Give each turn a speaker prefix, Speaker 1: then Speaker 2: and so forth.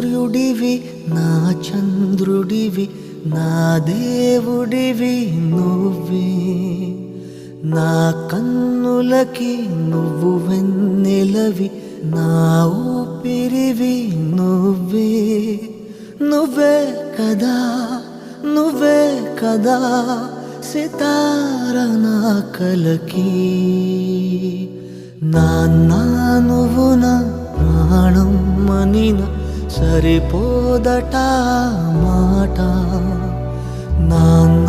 Speaker 1: సూర్యుడివి నా చంద్రుడివి నా దేవుడివి నువ్వే నా కన్నులకి నువ్వు వెన్నెలవి నా ఊపిరివి నువ్వే నువ్వే కదా నువ్వే కదా సితార నా కలకి నాన్న నువ్వు నా ప్రాణం మనిన సరిపోదట మాట నాన్న